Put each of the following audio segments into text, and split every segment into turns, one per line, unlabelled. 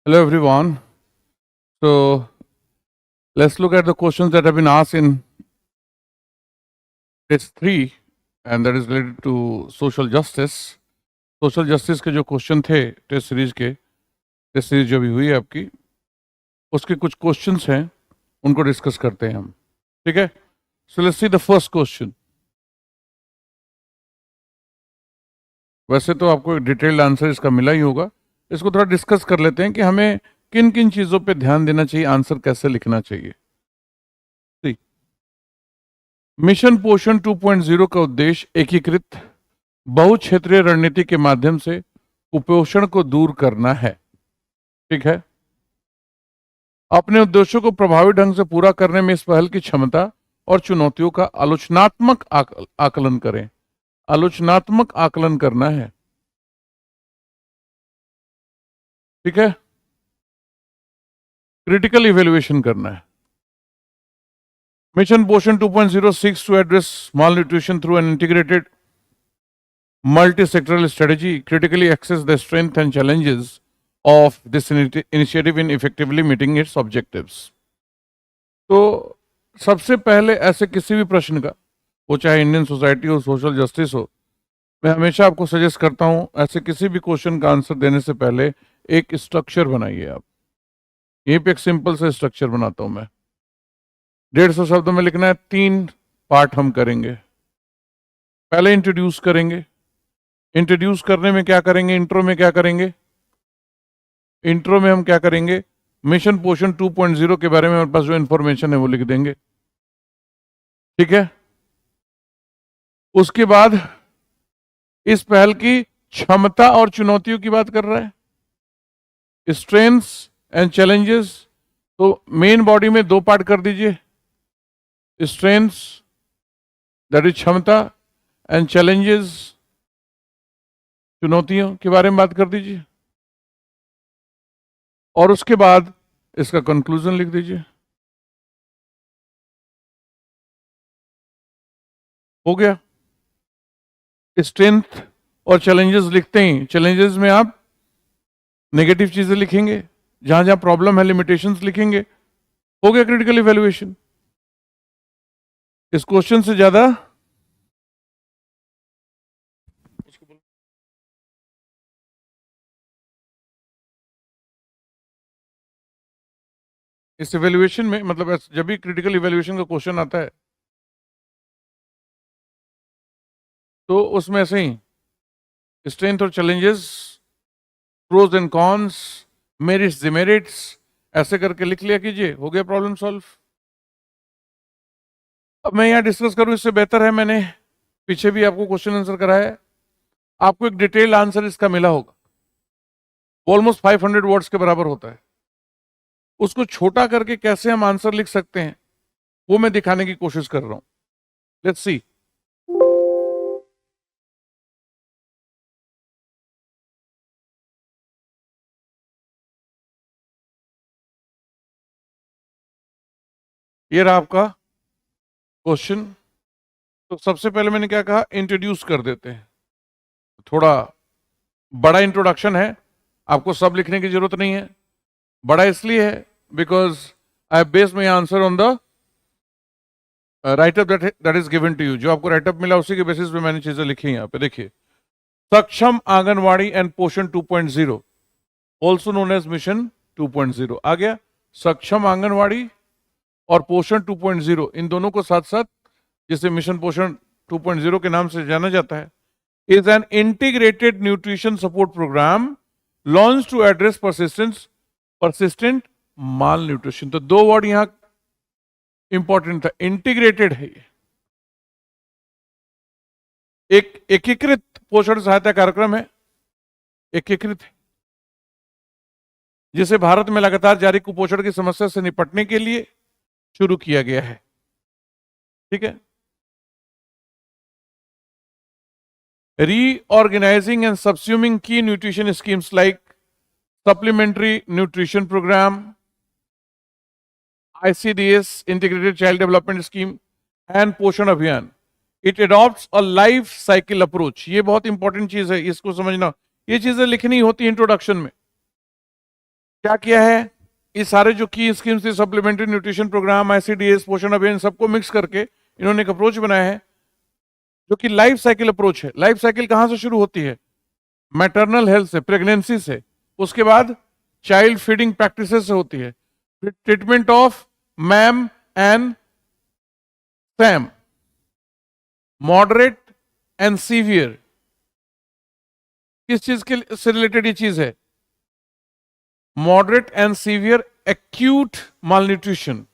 Hello everyone. So let's look at the questions that have been asked in test 3 and that is related to social justice. Social justice के जो question थे test series जो भी हुई है आपकी, उसके कुछ क्वेश्चंस हैं, उनको डिस्कस करते हैं हम. ठीक है, so let's see the first question. वैसे तो आपको एक डिटेल्ड आंसर इसका मिला ही होगा, इसको थोड़ा डिस्कस कर लेते हैं कि हमें किन किन चीज़ों पे ध्यान देना चाहिए, आंसर कैसे लिखना चाहिए. मिशन पोषण 2.0 का उद्देश्य एकीकृत बहुक्षेत्रीय रणनीति के माध्यम से कुपोषण को दूर करना है. ठीक है, अपने उद्देश्यों को प्रभावी ढंग से पूरा करने में इस पहल की क्षमता और चुनौतियों का आलोचनात्मक आकलन करें. आलोचनात्मक आकलन करना है. ठीक है, क्रिटिकल इवेल्युएशन करना है. Mission Potion 2.0 seeks to address malnutrition through an integrated multi-sectoral strategy, critically assess the strengths and challenges of this initiative in effectively meeting its objectives. तो सबसे पहले ऐसे किसी भी प्रश्न का, वो चाहे इंडियन सोसाइटी हो, सोशल जस्टिस हो, मैं हमेशा आपको सजेस्ट करता हूं ऐसे किसी भी क्वेश्चन का आंसर देने से पहले एक स्ट्रक्चर बनाइए. आप यहीं पे एक सिंपल सा स्ट्रक्चर बनाता हूं मैं. 150 शब्दों में लिखना है. 3 पार्ट हम करेंगे. पहले इंट्रोड्यूस करेंगे. इंट्रोड्यूस करने में क्या करेंगे, इंट्रो में क्या करेंगे, इंट्रो में हम क्या करेंगे, मिशन पोषण 2.0 के बारे में हमारे पास जो इंफॉर्मेशन है वो लिख देंगे. ठीक है, उसके बाद इस पहल की क्षमता और चुनौतियों की बात कर रहा है. स्ट्रेंथ्स एंड चैलेंजेस, तो मेन बॉडी में 2 पार्ट कर दीजिए. स्ट्रेंथ्स दैट इज क्षमता, एंड चैलेंजेस चुनौतियों के बारे में बात कर दीजिए. और उसके बाद इसका कंक्लूजन लिख दीजिए. हो गया. स्ट्रेंथ और चैलेंजेस लिखते ही चैलेंजेस में आप नेगेटिव चीजें लिखेंगे, जहां जहां प्रॉब्लम है लिमिटेशंस लिखेंगे. हो गया क्रिटिकल इवैल्यूएशन. इस क्वेश्चन से ज्यादा इस इवैल्यूएशन में, मतलब जब भी क्रिटिकल इवैल्यूएशन का क्वेश्चन आता है तो उसमें ऐसे ही स्ट्रेंथ और challenges, pros and cons, merits demerits ऐसे करके लिख लिया कीजिए. हो गया प्रॉब्लम सॉल्व. अब मैं यहाँ डिस्कस करूं इससे बेहतर है, मैंने पीछे भी आपको क्वेश्चन आंसर कराया है, आपको एक डिटेल्ड आंसर इसका मिला होगा, ऑलमोस्ट 500 वर्ड्स के बराबर होता है. उसको छोटा करके कैसे हम आंसर लिख सकते हैं वो मैं दिखाने की कोशिश कर रहा हूं. Let's see. ये रहा आपका क्वेश्चन. तो सबसे पहले मैंने क्या कहा, इंट्रोड्यूस कर देते हैं. थोड़ा बड़ा इंट्रोडक्शन है, आपको सब लिखने की जरूरत नहीं है. बड़ा इसलिए है because I based my answer on the write up that is given to you. जो आपको राइटअप मिला उसी के बेसिस पे मैंने चीजें लिखी हैं. यहाँ पे देखिए, सक्षम आंगनवाड़ी एंड पोषण 2.0, ऑल्सो नोन एज मिशन 2.0 आ गया. सक्षम आंगनवाड़ी और पोषण 2.0, इन दोनों को साथ साथ, जिसे मिशन पोषण 2.0 के नाम से जाना जाता है, is an integrated nutrition support program launch to address persistent malnutrition. तो 2 वर्ड यहां इंपॉर्टेंट था. इंटीग्रेटेड है ये, एक एकीकृत पोषण सहायता कार्यक्रम है, एकीकृत है, जिसे भारत में लगातार जारी कुपोषण की समस्या से निपटने के लिए शुरू किया गया है. ठीक है, reorganizing and subsuming key nutrition schemes like supplementary nutrition program, ICDS, Integrated Child Development Scheme, and पोषण अभियान. It adopts a life cycle approach. ये बहुत इंपॉर्टेंट चीज है, इसको समझना. ये चीजें लिखनी होती है इंट्रोडक्शन में. क्या किया है, ये सारे जो की स्कीम्स थी, सप्लीमेंट्री न्यूट्रिशन प्रोग्राम, ICDS, पोषण अभियान, सबको मिक्स करके इन्होंने एक अप्रोच बनाया है जो कि लाइफ साइकिल अप्रोच है। लाइफ साइकिल कहां से शुरू होती है, मैटरनल हेल्थ से, प्रेगनेंसी से, उसके बाद चाइल्ड फीडिंग प्रैक्टिसेस से होती है, फिर treatment of MAM and SAM, moderate and severe. किस चीज के से रिलेटेड ये चीज है, moderate and severe acute malnutrition.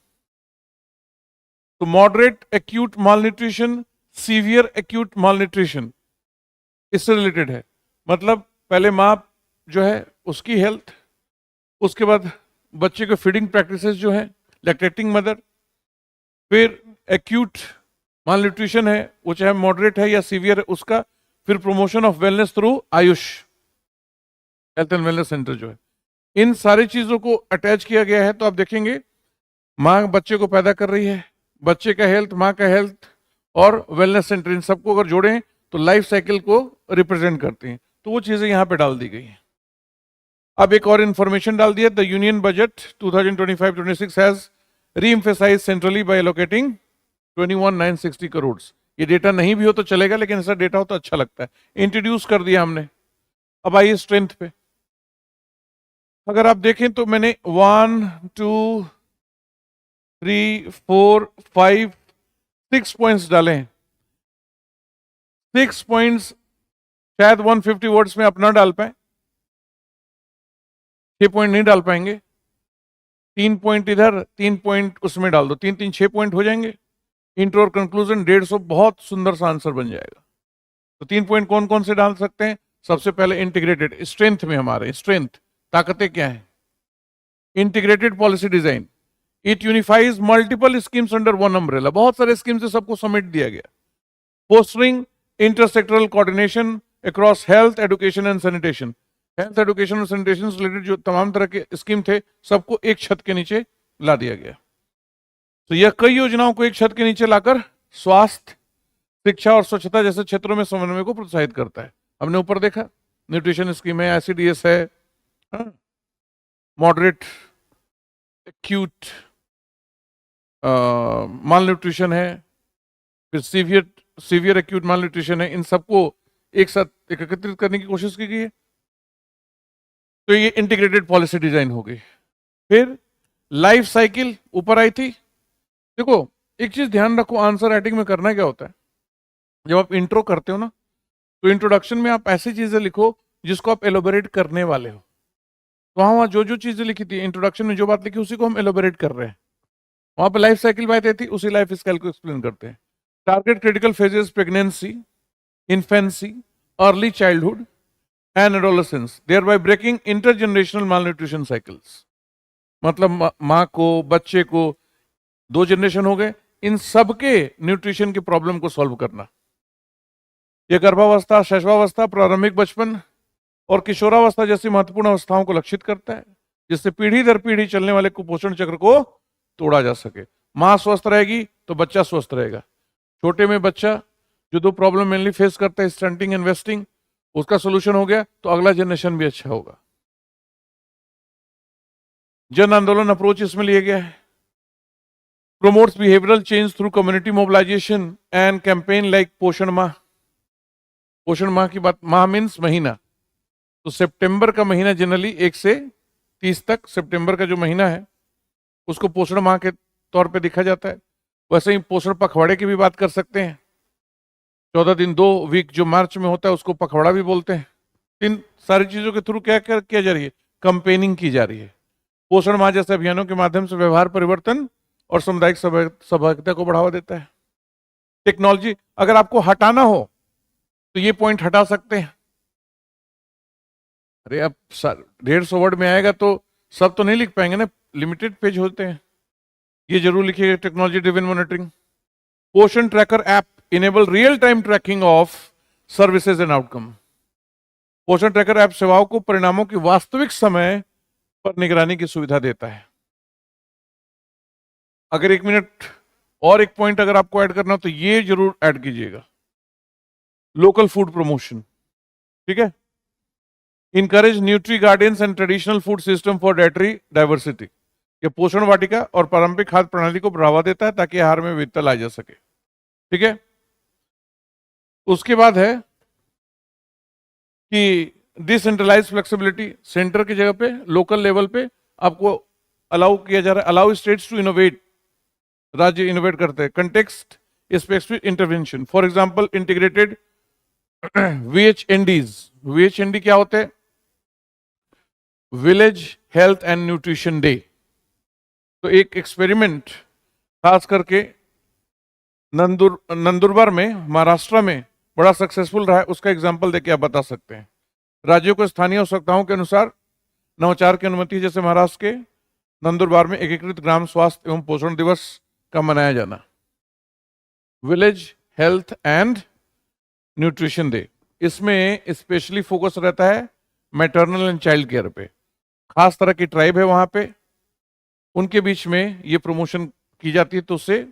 तो moderate acute malnutrition, severe acute malnutrition इससे रिलेटेड है। मतलब पहले माँ जो है उसकी हेल्थ, उसके बाद बच्चे के फीडिंग प्रैक्टिसेस जो है, लैक्टेटिंग मदर, फिर एक्यूट मालन्यूट्रिशन है वो चाहे मॉडरेट है या सीवियर है उसका, फिर promotion of wellness through Ayush health and wellness centre जो है। इन सारी चीजों को अटैच किया गया है। तो आप देखेंगे माँ बच्चे को पैदा कर रही है, बच्चे का हेल्थ, माँ का हेल्थ और वेलनेस सेंटर, इन सबको अगर जोड़ें तो लाइफ साइकिल को रिप्रेजेंट करते हैं। तो वो चीजें यहां पे डाल दी गई हैं। अब एक और इंफॉर्मेशन डाल दिया, the union budget 2025-26 has reemphasize centrally by allocating 21,960 crore. ये डेटा नहीं भी हो तो चलेगा, लेकिन ऐसा डेटा हो तो अच्छा लगता है। इंट्रोड्यूस कर दिया हमने। अब आइए स्ट्रेंथ पे। अगर आप देखें तो मैंने 1 2 3 4 5 6 पॉइंट्स डाले हैं। 6 पॉइंट्स शायद 150 वर्ड्स में अपना डाल पाए, 6 पॉइंट नहीं डाल पाएंगे। 3 पॉइंट इधर, 3 पॉइंट उसमें डाल दो, 3 6 पॉइंट हो जाएंगे। इंट्रो और कंक्लूजन 150, बहुत सुंदर सा आंसर बन जाएगा। तो 3 पॉइंट कौन कौन से डाल सकते हैं, सबसे पहले इंटीग्रेटेड, स्ट्रेंथ में हमारे स्ट्रेंथ, ताकतें क्या है, integrated policy design, it unifies multiple schemes under one umbrella, बहुत सारे स्कीम से सबको समेट दिया गया। Fostering intersectoral coordination across health, education and sanitation, health, education और सैनिटेशन से रिलेटेड जो तमाम तरह के स्कीम थे सबको एक छत के नीचे ला दिया गया। तो यह कई योजनाओं को एक छत के नीचे लाकर स्वास्थ्य, शिक्षा और स्वच्छता जैसे क्षेत्रों में समन्वय को प्रोत्साहित करता है। हमने ऊपर देखा न्यूट्रिशन स्कीम है, ICDS है, मॉडरेट एक्यूट माल न्यूट्रिशन है, फिर सीवियर एक्यूट माल न्यूट्रिशन है। इन सबको एक साथ एकत्रित करने की कोशिश की गई है। तो ये इंटीग्रेटेड पॉलिसी डिजाइन हो गई। फिर लाइफ साइकिल ऊपर आई थी। देखो एक चीज ध्यान रखो, आंसर राइटिंग में करना क्या होता है, जब आप इंट्रो करते हो ना, तो इंट्रोडक्शन में आप ऐसी चीजें लिखो जिसको आप एलोबरेट करने वाले हो। तो वहां जो जो चीजें लिखी थी इंट्रोडक्शन में, जो बात लिखी उसी को हम एलोबरेट कर रहे हैं। वहां पर लाइफ साइकिल बात आई थी, उसी लाइफ स्टाइल को एक्सप्लेन करते हैं। Target critical phases, pregnancy, infancy, early childhood and adolescence, thereby breaking intergenerational malnutrition cycles. मतलब माँ को, बच्चे को, 2 जनरेशन हो गए, इन सबके न्यूट्रिशन की प्रॉब्लम को सॉल्व करना। यह गर्भावस्था, शैशवावस्था, प्रारंभिक बचपन और किशोरावस्था जैसी महत्वपूर्ण अवस्थाओं को लक्षित करता है, जिससे पीढ़ी दर पीढ़ी चलने वाले कुपोषण चक्र को तोड़ा जा सके। माँ स्वस्थ रहेगी तो बच्चा स्वस्थ रहेगा। छोटे में बच्चा जो 2 प्रॉब्लम मेनली फेस करता है, स्टंटिंग एंड वेस्टिंग, उसका सोल्यूशन हो गया तो अगला जनरेशन भी अच्छा होगा। जन आंदोलन अप्रोच इसमें लिया गया है। promotes behavioral change through community mobilization and campaign like पोषण माह। पोषण माह की बात, माह मीन्स महीना, तो सितंबर का महीना जनरली 1 से 30 तक, सितंबर का जो महीना है उसको पोषण माह के तौर पे देखा जाता है। वैसे ही पोषण पखवाड़े की भी बात कर सकते हैं। 14 दिन 2 वीक जो मार्च में होता है उसको पखवाड़ा भी बोलते हैं। इन सारी चीजों के थ्रू क्या किया जा रही है, कंपेनिंग की जा रही है। पोषण माह जैसे अभियानों के माध्यम से व्यवहार परिवर्तन और सामुदायिक सहभागिता को बढ़ावा देता है। टेक्नोलॉजी अगर आपको हटाना हो तो ये पॉइंट हटा सकते हैं। अरे अब 150 वर्ड में आएगा तो सब तो नहीं लिख पाएंगे ना, लिमिटेड पेज होते हैं। ये जरूर लिखिएगा, टेक्नोलॉजी ड्रिवन मॉनिटरिंग। पोषण tracker app enable real time tracking of services and outcome. पोषण ट्रैकर ऐप सेवाओं को परिणामों की वास्तविक समय पर निगरानी की सुविधा देता है। अगर 1 मिनट और एक पॉइंट अगर आपको ऐड करना हो तो ये जरूर ऐड कीजिएगा, लोकल फूड प्रमोशन। ठीक है, encourage nutri gardens and traditional food system for dietary diversity, ये पोषण वाटिका और पारंपरिक खाद्य प्रणाली को बढ़ावा देता है ताकि आहार में विविधता लाई जा सके। ठीक है, उसके बाद है कि डिसेंट्रलाइज फ्लेक्सिबिलिटी, सेंटर की जगह पे लोकल लेवल पे आपको अलाउ किया जा रहा है, अलाउ स्टेट्स टू इनोवेट, राज्य इनोवेट करते हैं। Context specific intervention, for example integrated VHNDs, VHND क्या होते हैं? Village health and nutrition day. तो एक एक्सपेरिमेंट खास करके नंदुरबार में, महाराष्ट्र में बड़ा सक्सेसफुल रहा है, उसका एग्जाम्पल देके आप बता सकते हैं। राज्यों को स्थानीय आवश्यकताओं के अनुसार नवाचार की अनुमति, जैसे महाराष्ट्र के नंदुरबार में एकीकृत ग्राम स्वास्थ्य एवं पोषण दिवस का मनाया जाना, village health and nutrition day. इसमें स्पेशली फोकस रहता है मैटरनल एंड चाइल्ड केयर पे, खास तरह की ट्राइब है वहां पे, उनके बीच में ये प्रमोशन की जाती है, तो उससे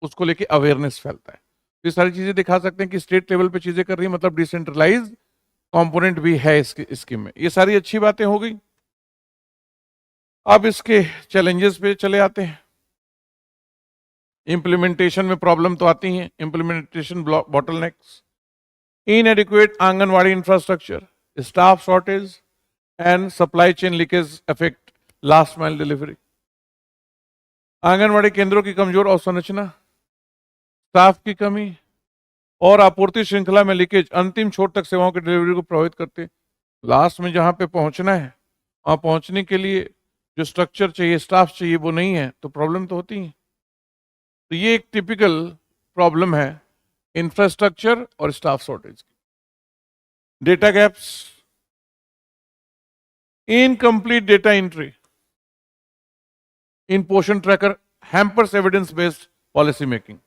उसको लेके अवेयरनेस फैलता है। तो ये सारी चीजें दिखा सकते हैं कि स्टेट लेवल पे चीजें कर रही है, मतलब डिसेंट्रलाइज कंपोनेंट भी है इसकी स्कीम में। ये सारी अच्छी बातें हो गई। अब इसके चैलेंजेस पे चले आते हैं। इंप्लीमेंटेशन में प्रॉब्लम तो आती है, implementation bottlenecks, इनएडिक्वेट anganwadi infrastructure, staff shortage and supply chain leakage affect last mile delivery. Anganwadi केंद्रों की कमजोर अवसंरचना, स्टाफ की कमी और आपूर्ति श्रृंखला में लीकेज अंतिम छोर तक सेवाओं की डिलीवरी को प्रभावित करते हैं। लास्ट में जहां पे पहुंचना है, वहां पहुंचने के लिए जो स्ट्रक्चर चाहिए, स्टाफ चाहिए, वो नहीं है, तो प्रॉब्लम तो होती है। तो ये एक टिपिकल प्रॉब्लम है इंफ्रास्ट्रक्चर और स्टाफ शॉर्टेज की। Data gaps, incomplete data entry in Poshan tracker hampers evidence based policy making.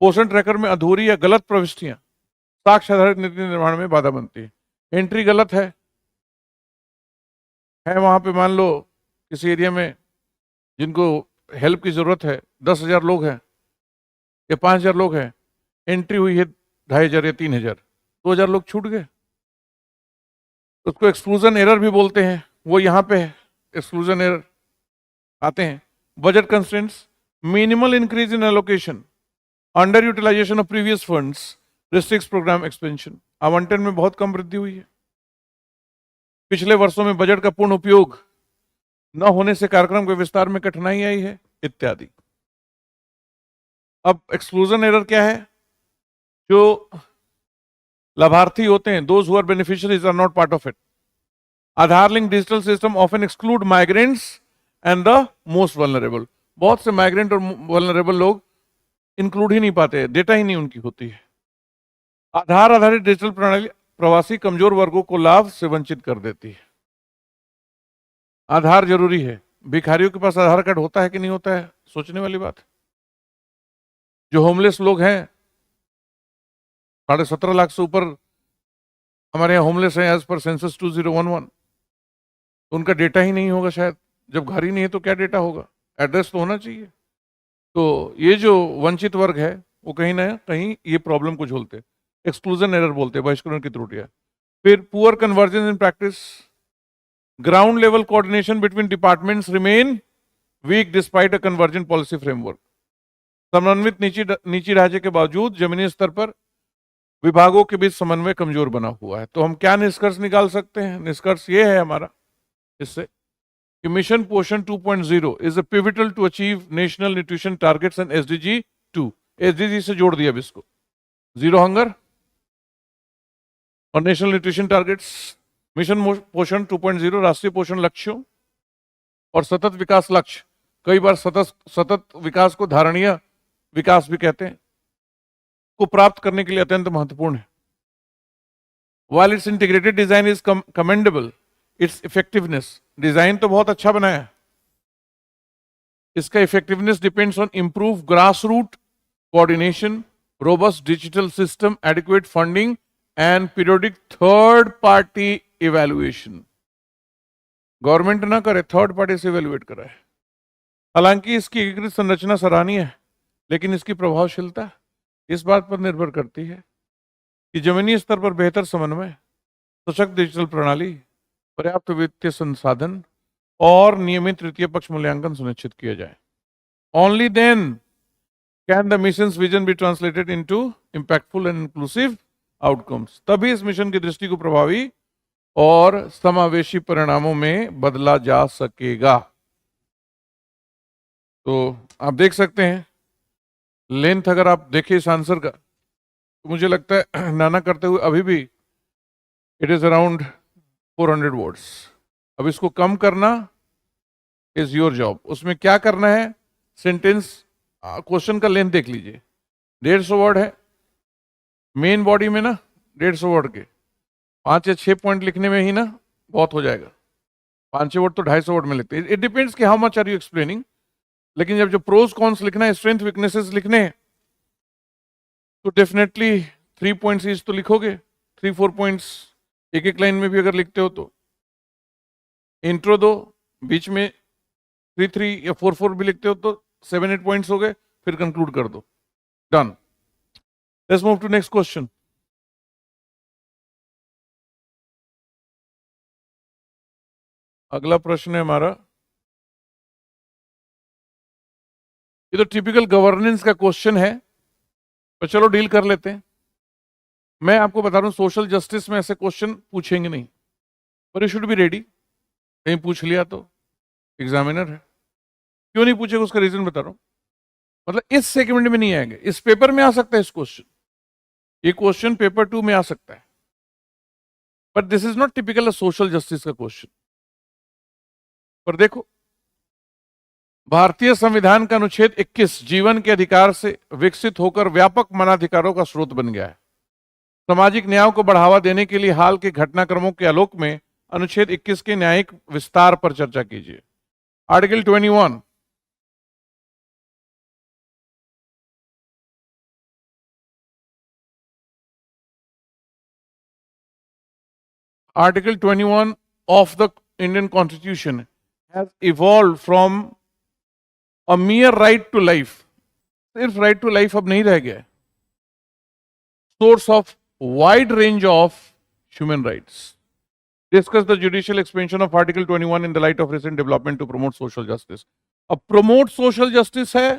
Poshan tracker में अधूरी या गलत प्रविष्टियां साक्ष्य आधारित नीति निर्माण में बाधा बनती है। एंट्री गलत है वहां पे, मान लो किसी एरिया में जिनको हेल्प की जरूरत है 10,000 लोग हैं या 5,000 लोग हैं, एंट्री हुई है 2,500 या 3,000, 2,000 लोग छूट गए। उसको एक्सक्लूजन एरर भी बोलते हैं, वो यहाँ पे है, एक्सक्लूजन एरर आते हैं। Budget constraints, minimal increase in allocation, underutilization of previous funds, restricts program expansion, आवंटन में बहुत कम वृद्धि हुई है। पिछले वर्षों में बजट का पूर्ण उपयोग न होने से कार्यक्रम के विस्तार में कठिनाई आई है, इत्यादि। अब एक्सक्लूजन एरर क्या है? जो लाभार्थी होते हैं, those who are beneficiaries are not part of it. Aadhaar link digital system often exclude migrants and the most vulnerable. बहुत से माइग्रेंट और वल्नरेबल लोग इंक्लूड ही नहीं पाते, डेटा ही नहीं उनकी होती है। आधार आधारित डिजिटल प्रणाली प्रवासी कमजोर वर्गों को लाभ से वंचित कर देती है। आधार जरूरी है, भिखारियों के पास आधार कार्ड होता है कि नहीं होता है, सोचने वाली बात है। जो होमलेस लोग हैं, 17.5 लाख से ऊपर हमारे यहाँ होमलेस हैं एज पर सेंसस 2011, उनका डेटा ही नहीं होगा शायद। जब घर ही नहीं है तो क्या डेटा होगा? एड्रेस तो होना चाहिए। तो ये जो वंचित वर्ग है वो कहीं ना कहीं ये प्रॉब्लम को झोलते, एक्सक्लूजन एरर बोलते हैं, बहिष्करण की त्रुटियां। फिर poor convergence in practice, ground level coordination between departments remain weak despite a convergent policy framework. समन्वित नीची ढांचे के बावजूद जमीनी स्तर पर विभागों के बीच समन्वय कमजोर बना हुआ है। तो हम क्या निष्कर्ष निकाल सकते हैं? निष्कर्ष ये है हमारा इससे कि mission Poshan 2.0 is a pivotal to achieve national nutrition targets and SDG 2। SDG से जोड़ दिया अब इसको, जीरो हंगर और national nutrition targets. Mission Poshan 2.0 राष्ट्रीय पोषण लक्ष्यों और सतत विकास लक्ष्य, कई बार सतत विकास को धारणीय विकास भी कहते हैं, को प्राप्त करने के लिए अत्यंत महत्वपूर्ण है। While its integrated design is commendable, its effectiveness, design तो बहुत अच्छा बनाया है, इसका effectiveness depends on improve grass root coordination, robust digital system, adequate funding and periodic third party evaluation। Government ना करे, थर्ड पार्टी से इवेल्युएट कराए। हालांकि इसकी एकीकृत संरचना सराहनीय है, लेकिन इसकी प्रभावशीलता इस बात पर निर्भर करती है कि जमीनी स्तर पर बेहतर समन्वय, सशक्त डिजिटल प्रणाली पर्याप्त वित्तीय संसाधन और नियमित तृतीय पक्ष मूल्यांकन सुनिश्चित किया जाए। Only then can the mission's vision be translated into impactful and inclusive outcomes. तभी इस मिशन की दृष्टि को प्रभावी और समावेशी परिणामों में बदला जा सकेगा। तो आप देख सकते हैं लेंथ, अगर आप देखें इस आंसर का, तो मुझे लगता है नाना करते हुए अभी भी इट इज अराउंड 400 वर्ड्स। अब इसको कम करना इज योर जॉब। उसमें क्या करना है, सेंटेंस क्वेश्चन का लेंथ देख लीजिए, 150 वर्ड है। मेन बॉडी में ना 150 वर्ड के 5 या 6 पॉइंट लिखने में ही ना बहुत हो जाएगा। 5-6 वर्ड तो 250 वर्ड में लिखते हैं। इट डिपेंड्स कि how much are you explaining. लेकिन जब जो प्रोज कॉन्स लिखना है, स्ट्रेंथ वीकनेसेस लिखने हैं, तो डेफिनेटली 3 पॉइंट्स ईच तो लिखोगे, 3-4 पॉइंट्स एक एक लाइन में भी अगर लिखते हो तो। इंट्रो दो, बीच में 3-3 या 4-4 भी लिखते हो तो 7-8 पॉइंट्स हो गए, फिर कंक्लूड कर दो, done. Let's move to next question. अगला प्रश्न है हमारा, ये तो टिपिकल गवर्नेंस का क्वेश्चन है, तो चलो डील कर लेते हैं। मैं आपको बता रहा हूं सोशल जस्टिस में ऐसे क्वेश्चन पूछेंगे नहीं, पर यू शुड बी रेडी। कहीं पूछ लिया तो एग्जामिनर है, क्यों नहीं पूछेगा उसका रीजन बता रहा हूं। मतलब इस सेगमेंट में नहीं आएंगे, इस पेपर में आ सकता है इस क्वेश्चन, ये क्वेश्चन पेपर 2 में आ सकता है, but this is not typical social justice का क्वेश्चन। पर देखो, भारतीय संविधान का अनुच्छेद 21 जीवन के अधिकार से विकसित होकर व्यापक मानवाधिकारों का स्रोत बन गया है। सामाजिक न्याय को बढ़ावा देने के लिए हाल के घटनाक्रमों के आलोक में अनुच्छेद 21 के न्यायिक विस्तार पर चर्चा कीजिए। Article 21, Article 21 of the Indian Constitution has evolved from a mere right to life, सिर्फ right to life अब नहीं रह गया है, source of wide range of human rights. Discuss the judicial expansion of Article 21 in the light of recent development to promote social justice. अब promote social justice है,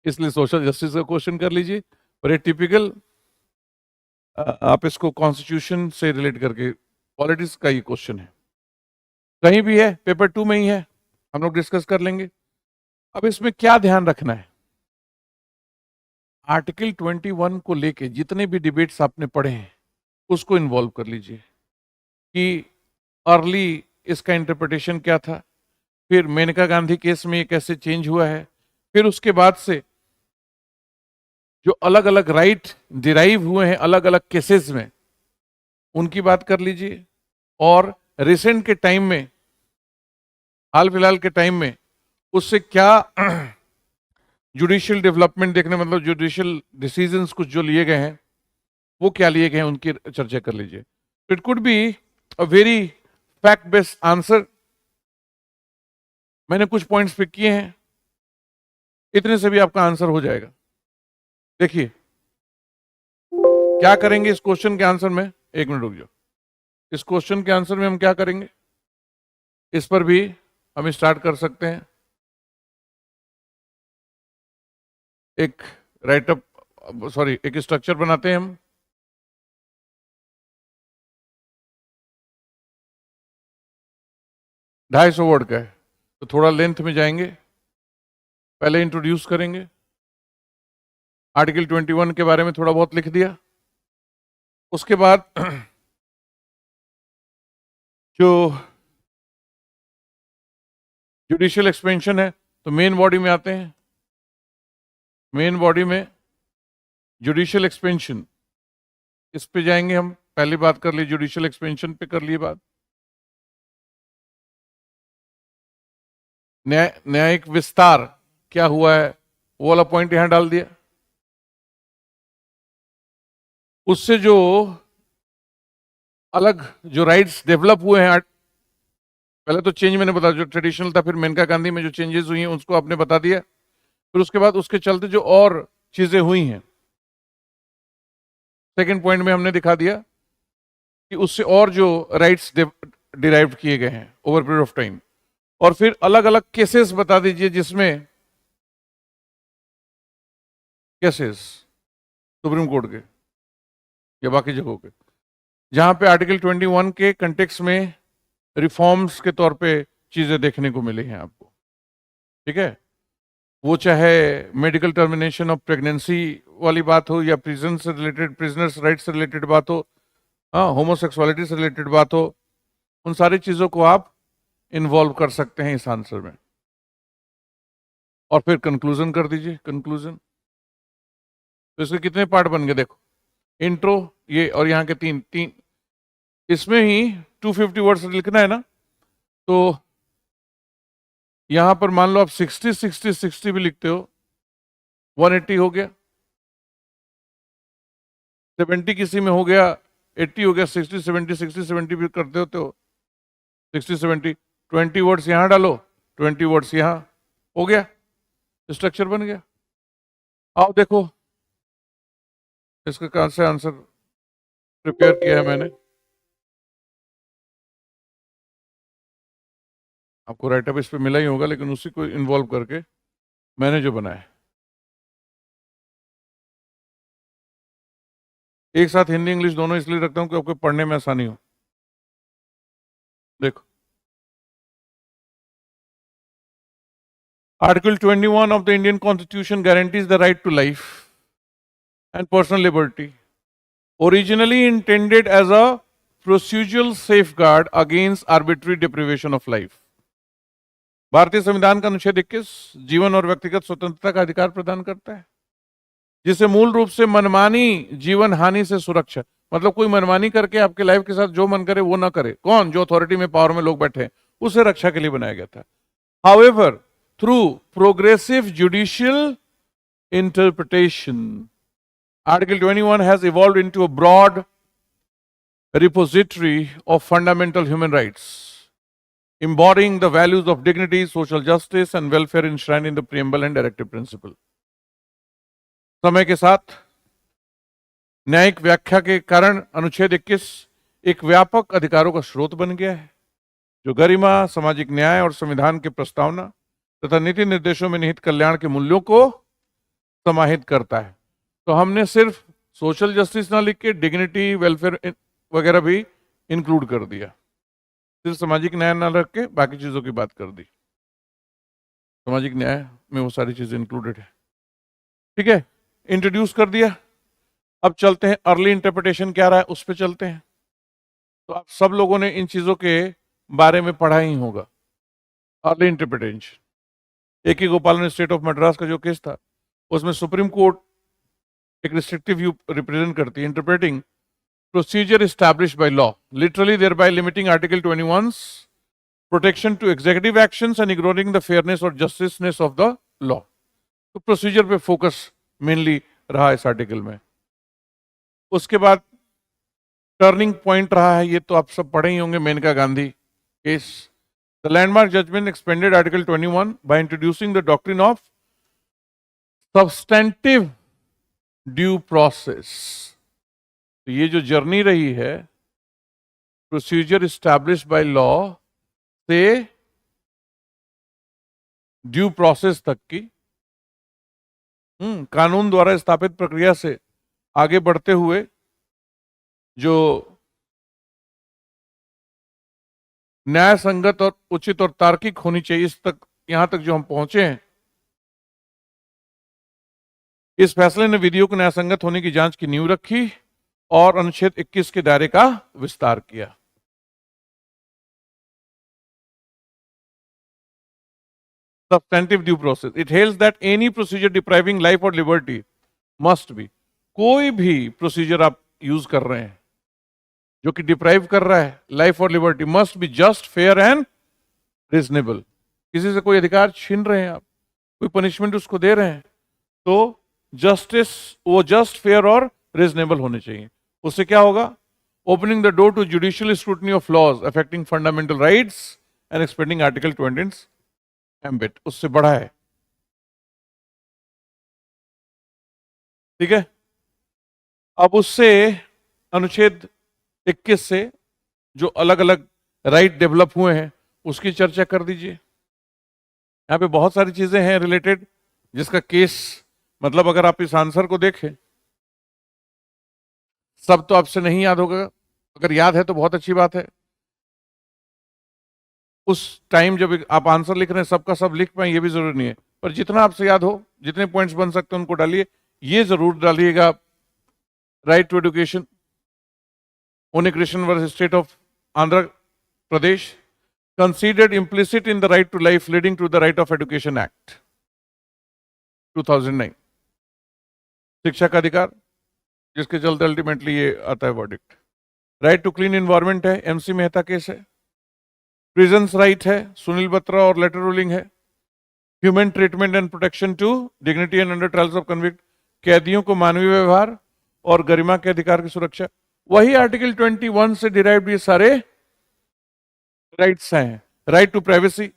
इसलिए social justice का question कर लीजिए। पर ये टिपिकल आप इसको कॉन्स्टिट्यूशन से रिलेट करके पॉलिटिक्स का ये क्वेश्चन है, कहीं भी है, पेपर 2 में ही है, हम लोग डिस्कस कर लेंगे। अब इसमें क्या ध्यान रखना है, आर्टिकल 21 को लेके जितने भी डिबेट्स आपने पढ़े हैं उसको इन्वॉल्व कर लीजिए कि अर्ली इसका इंटरप्रिटेशन क्या था, फिर मेनका गांधी केस में ये कैसे चेंज हुआ है, फिर उसके बाद से जो अलग अलग राइट डिराइव हुए हैं अलग अलग केसेस में, उनकी बात कर लीजिए। और रिसेंट के टाइम में, हाल फिलहाल के टाइम में उससे क्या जुडिशियल डेवलपमेंट देखने, मतलब जुडिशियल डिसीजंस कुछ जो लिए गए हैं वो क्या लिए गए हैं, उनकी चर्चा कर लीजिए। It could be a very fact based answer. मैंने कुछ पॉइंट्स पिक किए हैं, इतने से भी आपका आंसर हो जाएगा। देखिए क्या करेंगे इस क्वेश्चन के आंसर में, एक मिनट रुक जाओ। इस क्वेश्चन के आंसर में हम क्या करेंगे, इस पर भी हम स्टार्ट कर सकते हैं। एक राइटअप, सॉरी, एक स्ट्रक्चर बनाते हैं हम। ढाई सौ वर्ड का है तो थोड़ा लेंथ में जाएंगे। पहले इंट्रोड्यूस करेंगे, आर्टिकल 21 के बारे में थोड़ा बहुत लिख दिया। उसके बाद जो जुडिशियल एक्सपेंशन है तो मेन बॉडी में आते हैं। मेन बॉडी में जुडिशियल एक्सपेंशन, इस पे जाएंगे हम। पहली बात कर ली, जुडिशियल एक्सपेंशन पे कर लिए बात। न्यायिक विस्तार क्या हुआ है वो वाला पॉइंट यहां डाल दिया। उससे जो अलग जो राइट्स डेवलप हुए हैं, पहले तो चेंज मैंने बताया जो ट्रेडिशनल था, फिर मेनका गांधी में जो चेंजेस हुई हैं उसको आपने बता दिया। फिर उसके बाद उसके चलते जो और चीजें हुई हैं, सेकंड पॉइंट में हमने दिखा दिया कि उससे और जो राइट्स डिराइव किए गए हैं ओवर पीरियड ऑफ टाइम, और फिर अलग अलग केसेस बता दीजिए जिसमें केसेस सुप्रीम कोर्ट के या बाकी जगहों के जहां पे आर्टिकल 21 के कंटेक्स्ट में रिफॉर्म्स के तौर पे चीजें देखने को मिली हैं आपको। ठीक है, वो चाहे मेडिकल टर्मिनेशन ऑफ प्रेगनेंसी वाली बात हो, या प्रिजन से रिलेटेड, प्रिजनर्स राइट से रिलेटेड बात हो, हाँ, होमोसेक्सुअलिटी से रिलेटेड बात हो, उन सारी चीजों को आप इन्वॉल्व कर सकते हैं इस आंसर में। और फिर कंक्लूजन कर दीजिए, कंक्लूजन। तो इसके कितने पार्ट बन गए देखो, इंट्रो ये और यहाँ के तीन तीन, इसमें ही 250 वर्ड्स लिखना है ना, तो यहां पर मान लो आप 60 60 60 भी लिखते हो, 180 हो गया, 70 किसी में हो गया, 80 हो गया, 60 70 60 70 भी करते होते हो, 60 70, 20 वर्ड्स यहां डालो, 20 वर्ड्स यहां, हो गया, स्ट्रक्चर बन गया। आओ देखो इसका कहां से आंसर प्रिपेयर किया है मैंने, आपको राइटअप इस पे मिला ही होगा, लेकिन उसी को इन्वॉल्व करके मैंने जो बनाया, एक साथ हिंदी इंग्लिश दोनों इसलिए रखता हूं कि आपको पढ़ने में आसानी हो। देखो, article 21 of the Indian Constitution guarantees the right to life and personal liberty, originally intended as a procedural safeguard against arbitrary deprivation of life. भारतीय संविधान का अनुच्छेद 21 जीवन और व्यक्तिगत स्वतंत्रता का अधिकार प्रदान करता है, जिसे मूल रूप से मनमानी जीवन हानि से सुरक्षा, मतलब कोई मनमानी करके आपके लाइफ के साथ जो मन करे वो ना करे, कौन, जो अथॉरिटी में पावर में लोग बैठे हैं, उसे रक्षा के लिए बनाया गया था। However, through progressive judicial interpretation, Article 21 has evolved into a broad repository of fundamental human rights, embodying the values of dignity, social justice, and welfare enshrined in the preamble and directive principle. समय के साथ न्यायिक व्याख्या के कारण अनुच्छेद 21 एक व्यापक अधिकारों का स्रोत बन गया है, जो गरिमा, सामाजिक न्याय और संविधान के प्रस्तावना तथा नीति निर्देशों में निहित कल्याण के मूल्यों को समाहित करता है। तो हमने सिर्फ सोशल जस्टिस ना लिख के डिग्निटी, वेलफेयर वगैरह भी इंक्लूड कर दिया, सिर्फ सामाजिक न्याय ना रख के बाकी चीजों की बात कर दी। सामाजिक न्याय में वो सारी चीजें इंक्लूडेड है। ठीक है, इंट्रोड्यूस कर दिया। अब चलते हैं अर्ली इंटरप्रिटेशन क्या रहा है उस पर चलते हैं। तो आप सब लोगों ने इन चीजों के बारे में पढ़ा ही होगा। Early interpretation, A.K. गोपालन स्टेट ऑफ मद्रास का जो केस था, उसमें सुप्रीम कोर्ट एक रिस्ट्रिक्टिव व्यू रिप्रेजेंट करती है, interpreting procedure established by law, literally thereby limiting article 21's protection to executive actions and ignoring the fairness और जस्टिसनेस ऑफ द लॉ। तो प्रोसीजर पे फोकस मेनली रहा इस आर्टिकल में। उसके बाद टर्निंग पॉइंट रहा है, ये तो आप सब पढ़े ही होंगे, Maneka Gandhi case. The landmark judgment expanded article 21 by introducing the doctrine of substantive due process. तो ये जो जर्नी रही है प्रोसीजर एस्टैब्लिश्ड बाय लॉ से ड्यू प्रोसेस तक की, कानून द्वारा स्थापित प्रक्रिया से आगे बढ़ते हुए जो न्याय संगत और उचित और तार्किक होनी चाहिए, इस तक, यहां तक जो हम पहुंचे हैं, इस फैसले ने विधियों को न्याय संगत होने की जांच की नींव रखी और अनुच्छेद 21 के दायरे का विस्तार किया। Substantive due process, it holds that any procedure depriving life और लिबर्टी मस्ट बी, कोई भी प्रोसीजर आप यूज कर रहे हैं जो कि डिप्राइव कर रहा है लाइफ और liberty, must be just, fair and reasonable. किसी से कोई अधिकार छीन रहे हैं आप, कोई पनिशमेंट उसको दे रहे हैं, तो जस्टिस वो जस्ट, फेयर और रीजनेबल होने चाहिए। उससे क्या होगा, opening the door to judicial scrutiny of laws affecting fundamental rights and expanding article 20 ambit, उससे बड़ा है। ठीक है, अब उससे अनुच्छेद 21 से जो अलग अलग राइट डेवलप हुए हैं उसकी चर्चा कर दीजिए। यहाँ पे बहुत सारी चीजें हैं रिलेटेड, जिसका केस मतलब अगर आप इस आंसर को देखें, सब तो आपसे नहीं याद होगा, अगर याद है तो बहुत अच्छी बात है। उस टाइम जब आप आंसर लिख रहे हैं सबका सब लिख पाए ये भी जरूरी नहीं है, पर जितना आपसे याद हो, जितने पॉइंट्स बन सकते हैं उनको डालिए। ये जरूर डालिएगा, right to education, Unnikrishnan versus state of Andhra Pradesh, considered implicit in the right to life leading to the right of education act 2009, शिक्षा का अधिकार, जिसके चलते अल्टीमेटली ये आता है verdict. Right to clean environment है, एमसी मेहता केस है। प्रिजन्स राइट है, सुनील बत्रा और लेटर रूलिंग है। Human treatment and protection to dignity and under trials of convict, कैदियों को मानवीय व्यवहार और गरिमा के अधिकार की सुरक्षा। वही आर्टिकल 21 से डिराइव्ड ये सारे राइट्स हैं। Right to privacy,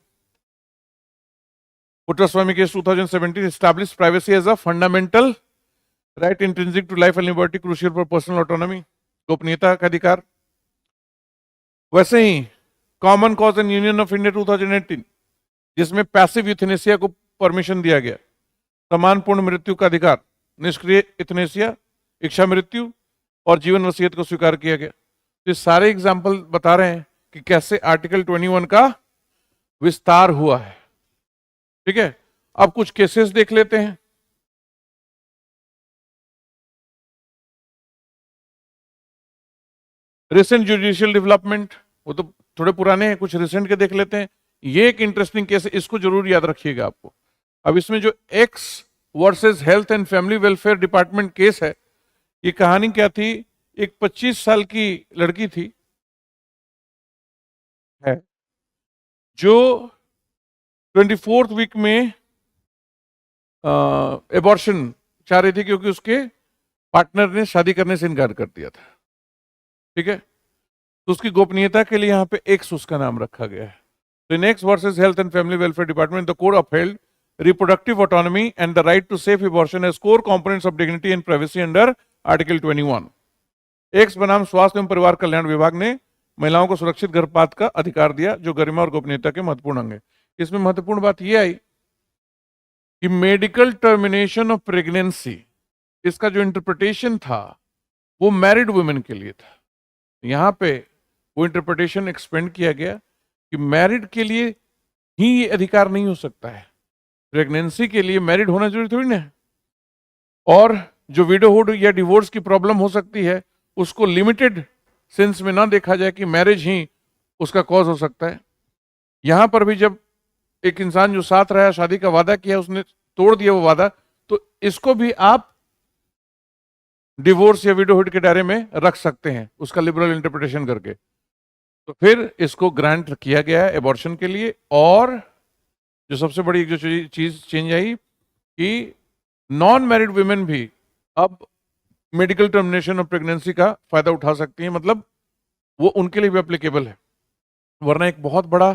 Puttaswamy case 2017 establish privacy as a fundamental right intrinsic to life and liberty crucial for personal autonomy, गोपनीयता का अधिकार। वैसे ही common cause and union of India 2018, जिसमें पैसिव यूथेनेसिया को परमिशन दिया गया, सम्मानपूर्ण मृत्यु का अधिकार, निष्क्रिय यूथेनेसिया, इच्छा मृत्यु और जीवन वसीयत को स्वीकार किया गया। तो ये सारे एग्जाम्पल बता रहे हैं कि कैसे आर्टिकल 21 का विस्तार हुआ है। ठीक है, अब कुछ केसेस देख लेते हैं। रिसेंट जुडिशियल डेवलपमेंट, वो तो थोड़े पुराने हैं, कुछ रिसेंट के देख लेते हैं। ये एक इंटरेस्टिंग केस है, इसको जरूर याद रखिएगा आपको। अब इसमें जो x versus health and family welfare department case है, ये कहानी क्या थी? एक 25 साल की लड़की थी है जो 24th वीक में एबॉर्शन चाह रही थी, क्योंकि उसके पार्टनर ने शादी करने से इनकार कर दिया था। ठीक है, तो उसकी गोपनीयता के लिए यहाँ पे एक्स उसका नाम रखा गया है। तो in X versus health and family welfare department, the court upheld reproductive autonomy and the right to safe abortion as core components of dignity and privacy under Article 21। X बनाम स्वास्थ्य एवं परिवार कल्याण विभाग ने महिलाओं को सुरक्षित गर्भपात का अधिकार दिया, जो गरिमा और गोपनीयता के महत्वपूर्ण अंग है। इसमें महत्वपूर्ण बात यह आई कि मेडिकल टर्मिनेशन ऑफ प्रेगनेंसी, इसका जो इंटरप्रिटेशन था वो मैरिड वुमेन के लिए था। यहाँ पे वो इंटरप्रिटेशन एक्सपेंड किया गया कि मैरिड के लिए ही ये अधिकार नहीं हो सकता है, प्रेगनेंसी के लिए मैरिड होना जरूरी थोड़ी ना है। और जो विडोहुड या डिवोर्स की प्रॉब्लम हो सकती है, उसको लिमिटेड सेंस में ना देखा जाए कि मैरिज ही उसका कॉज हो सकता है। यहां पर भी जब एक इंसान जो साथ रहा, शादी का वादा किया, उसने तोड़ दिया वो वादा, तो इसको भी आप डिवोर्स या विडोहुड के दायरे में रख सकते हैं, उसका लिबरल इंटरप्रिटेशन करके। तो फिर इसको ग्रांट किया गया है एबॉर्शन के लिए। और जो सबसे बड़ी जो चीज चेंज आई कि नॉन मैरिड वुमेन भी अब मेडिकल टर्मिनेशन ऑफ प्रेगनेंसी का फायदा उठा सकती हैं, मतलब वो उनके लिए भी एप्लीकेबल है। वरना एक बहुत बड़ा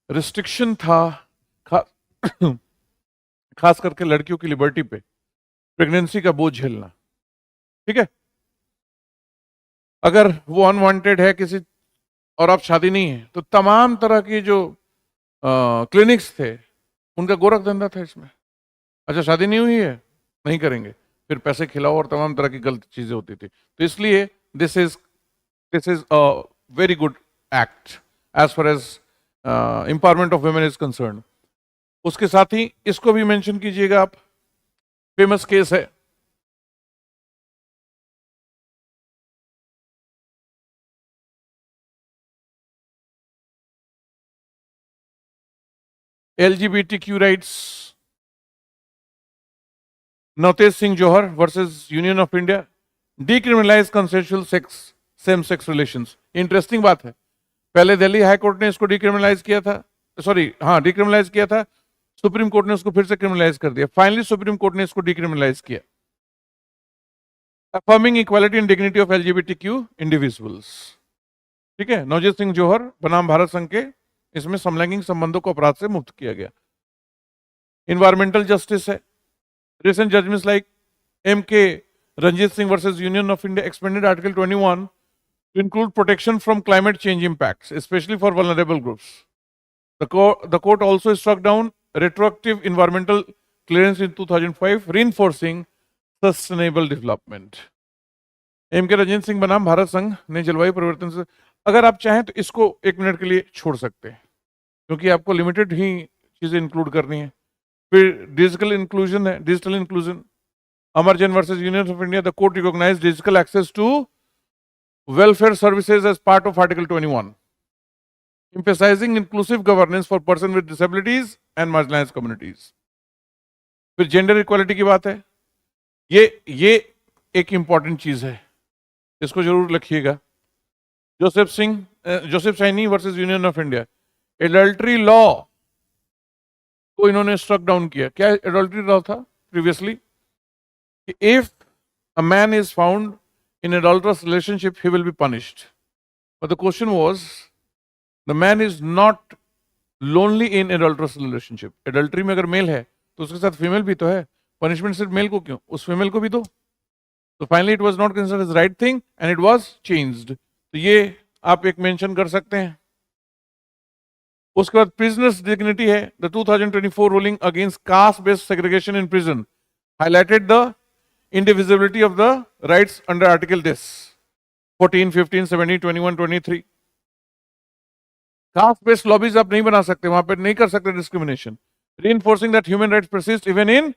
रिस्ट्रिक्शन था खास करके लड़कियों की लिबर्टी पे, प्रेगनेंसी का बोझ झेलना। ठीक है, अगर वो अनवांटेड है किसी और आप शादी नहीं है, तो तमाम तरह की जो क्लिनिक्स थे उनका गोरख धंधा था इसमें। अच्छा शादी नहीं हुई है, नहीं करेंगे, फिर पैसे खिलाओ और तमाम तरह की गलत चीजें होती थी। तो इसलिए this is a very good act as far as empowerment of women is concern. उसके साथ ही इसको भी मेंशन कीजिएगा आप, फेमस केस है LGBTQ rights, Navtej Singh Johar versus union of India, decriminalize consensual sex same sex relations. Interesting बात है, पहले दिल्ली हाई कोर्ट ने इसको डिक्रिमिनलाइज किया था, डिक्रिमिनलाइज किया था, सुप्रीम कोर्ट ने उसको फिर से क्रिमिनलाइज कर दिया, फाइनली सुप्रीम कोर्ट ने इसको डिक्रिमिनलाइज किया। Affirming equality and dignity of LGBTQ individuals. ठीक है, नवजीत सिंह जौहर बनाम भारत संघ के, इसमें समलैंगिक संबंधों को अपराध से मुक्त किया गया। इन्वायरमेंटल जस्टिस है, recent judgments like MK Ranjit Singh versus Union of India expanded Article 21 to include protection from climate change impacts, especially for vulnerable groups. The court also struck down retroactive environmental clearance in 2005, reinforcing sustainable development. M के राजेंद्र सिंह बनाम भारत संघ ने जलवायु परिवर्तन से, अगर आप चाहें तो इसको 1 मिनट के लिए छोड़ सकते हैं, क्योंकि आपको लिमिटेड ही चीजें इंक्लूड करनी है. फिर digital inclusion, Amarjan versus union of India, the court recognize digital access to welfare services as part of Article 21, emphasizing inclusive governance for persons with disabilities and marginalized communities. फिर जेंडर इक्वालिटी की बात है, ये एक important चीज है, इसको जरूर लिखिएगा. Joseph Saini versus union of India, adultery law को इन्होंने स्ट्रक डाउन किया. क्या एडल्ट्री लॉ था previously? If a man is found in adulterous relationship, he will be punished. But the question was, the man is not lonely in adulterous relationship. Adultery में अगर mail है तो उसके साथ female भी तो है. Punishment सिर्फ मेल को क्यों, उस फीमेल को भी दो. So finally it was not considered as right thing and it was changed. तो ये आप एक मेंशन कर सकते हैं. उसके बाद prisoners dignity है. The 2024 ruling against caste-based segregation in prison highlighted the indivisibility of the rights under article this 14, 15, 17, 21, 23. Caste based lobbies आप नहीं बना सकते, वहां पर नहीं कर सकते discrimination. reinforcing that human rights persist even in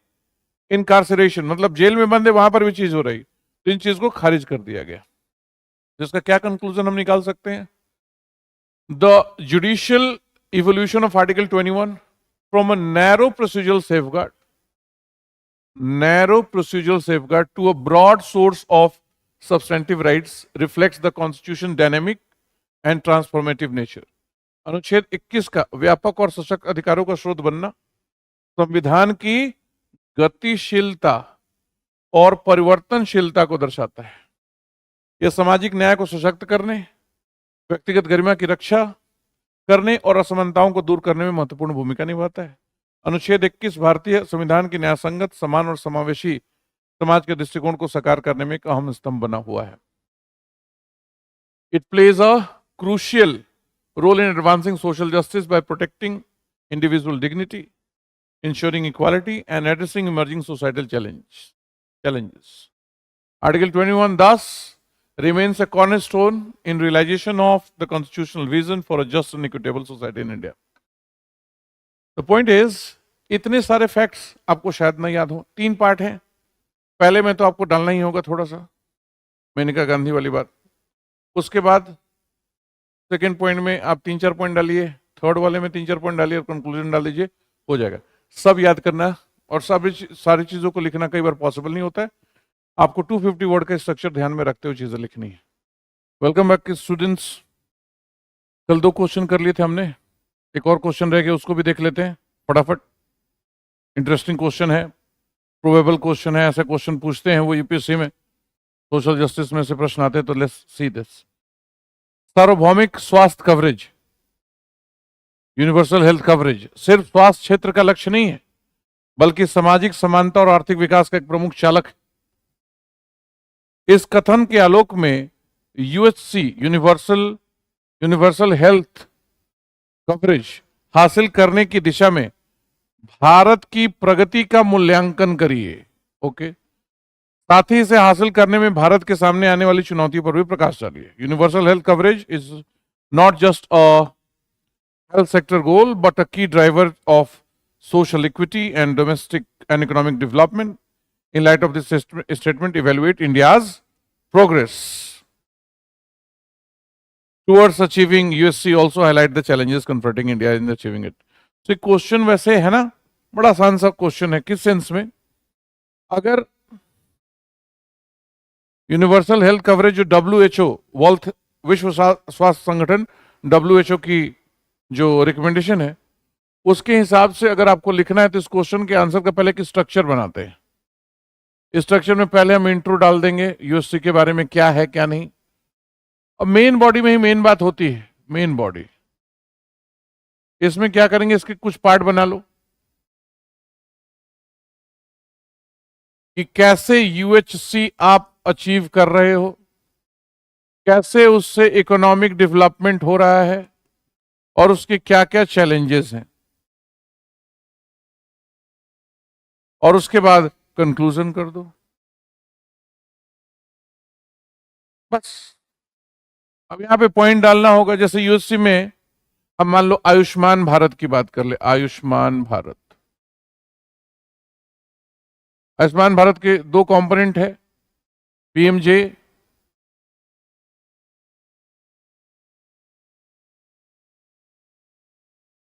incarceration, मतलब जेल में बंद है वहां पर भी चीज हो रही, तो इन चीज को खारिज कर दिया गया. जिसका क्या कंक्लूजन हम निकाल सकते हैं? The judicial evolution of article 21 from a narrow procedural safeguard to a broad source of substantive rights reflects the constitution dynamic and transformative nature. अनुच्छेद 21 का व्यापक और सशक्त अधिकारों का स्रोत बनना संविधान की गतिशीलता और परिवर्तनशीलता को दर्शाता है. यह सामाजिक न्याय को सशक्त करने, व्यक्तिगत गरिमा की रक्षा करने और असमानताओं को दूर करने में महत्वपूर्ण भूमिका निभाता है. अनुच्छेद 21 भारतीय संविधान की न्यायसंगत, समान और समावेशी समाज के दृष्टिकोण को साकार करने में एक अहम स्तंभ बना हुआ है. It plays a crucial role in advancing social justice by protecting individual dignity, ensuring equality and addressing emerging societal challenges. Article 21 thus remains a cornerstone in realization of the constitutional vision for a just and equitable society in India. The point is, इतने सारे facts आपको शायद ना याद हो. 3 part हैं. पहले में तो आपको डालना ही होगा थोड़ा सा मेनका गांधी वाली बात. उसके बाद सेकेंड पॉइंट में आप 3-4 पॉइंट डालिए, थर्ड वाले में 3-4 पॉइंट डालिए और कंक्लूजन डाल दीजिए, हो जाएगा. सब याद करना और सारी चीजों को लिखना कई बार पॉसिबल नहीं होता है. आपको 250 वर्ड का स्ट्रक्चर ध्यान में रखते हुए चीजें लिखनी है. Welcome back students. कल 2 क्वेश्चन कर लिए थे हमने, एक और क्वेश्चन रह गया, उसको भी देख लेते हैं फटाफट. इंटरेस्टिंग क्वेश्चन है, प्रोबेबल क्वेश्चन है. ऐसे क्वेश्चन पूछते हैं वो यूपीएससी में, सोशल जस्टिस में से प्रश्न आते हैं. तो लेट्स सी दिस. सार्वभौमिक स्वास्थ्य कवरेज, यूनिवर्सल हेल्थ कवरेज सिर्फ स्वास्थ्य क्षेत्र का लक्ष्य नहीं है, बल्कि सामाजिक समानता और आर्थिक विकास का एक प्रमुख चालक है. इस कथन के आलोक में यूएचसी यूनिवर्सल हेल्थ कवरेज हासिल करने की दिशा में भारत की प्रगति का मूल्यांकन करिए. ओके. साथ ही इसे हासिल करने में भारत के सामने आने वाली चुनौतियों पर भी प्रकाश डालिए. Universal health coverage is not just a health sector goal, but a key driver of social equity and domestic and economic development. In light of this statement, evaluate India's progress towards achieving USC. Also highlight the challenges confronting India in achieving it. So question वैसे है ना, बड़ा आसान सा question है. किस sense में? अगर यूनिवर्सल हेल्थ कवरेज जो WHO विश्व स्वास्थ्य संगठन WHO की जो रिकमेंडेशन है उसके हिसाब से अगर आपको लिखना है तो इस क्वेश्चन के आंसर का पहले एक स्ट्रक्चर बनाते हैं. इस स्ट्रक्चर में पहले हम इंट्रो डाल देंगे यूएससी के बारे में, क्या है क्या नहीं. अब मेन बॉडी में ही मेन बात होती है. मेन बॉडी इसमें क्या करेंगे, इसके कुछ पार्ट बना लो कि कैसे यूएचसी आप अचीव कर रहे हो, कैसे उससे इकोनॉमिक डेवलपमेंट हो रहा है और उसके क्या क्या चैलेंजेस हैं, और उसके बाद कंक्लूजन कर दो, बस। अब यहां पे पॉइंट डालना होगा, जैसे यूएससी में हम मान लो आयुष्मान भारत की बात कर ले। आयुष्मान भारत, आयुष्मान भारत के दो कंपोनेंट है, पीएमजे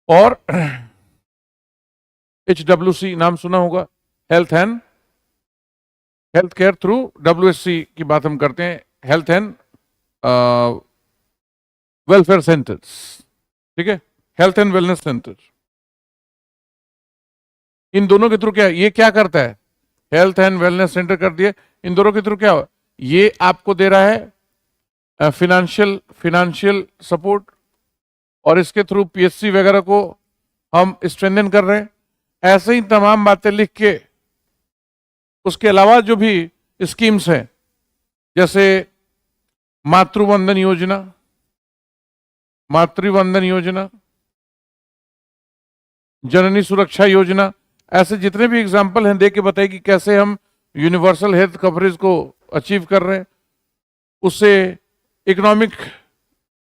और HWC, नाम सुना होगा, हेल्थ केयर थ्रू WSC की बात हम करते हैं, हेल्थ एंड वेलफेयर सेंटर्स, ठीक है, हेल्थ एंड वेलनेस सेंटर। इन दोनों के थ्रू क्या, ये क्या करता है, हेल्थ एंड वेलनेस सेंटर कर दिए, इन दोनों के थ्रू क्या हो, ये आपको दे रहा है फिनेंशियल सपोर्ट, और इसके थ्रू PSC वगैरह को हम स्ट्रेंथन कर रहे हैं। ऐसे ही तमाम बातें लिख के, उसके अलावा जो भी स्कीम्स हैं, जैसे मातृवंदन योजना, जननी सुरक्षा योजना, ऐसे जितने भी एग्जाम्पल हैं दे के बताइए कि कैसे हम यूनिवर्सल हेल्थ कवरेज को अचीव कर रहे हैं, उससे इकोनॉमिक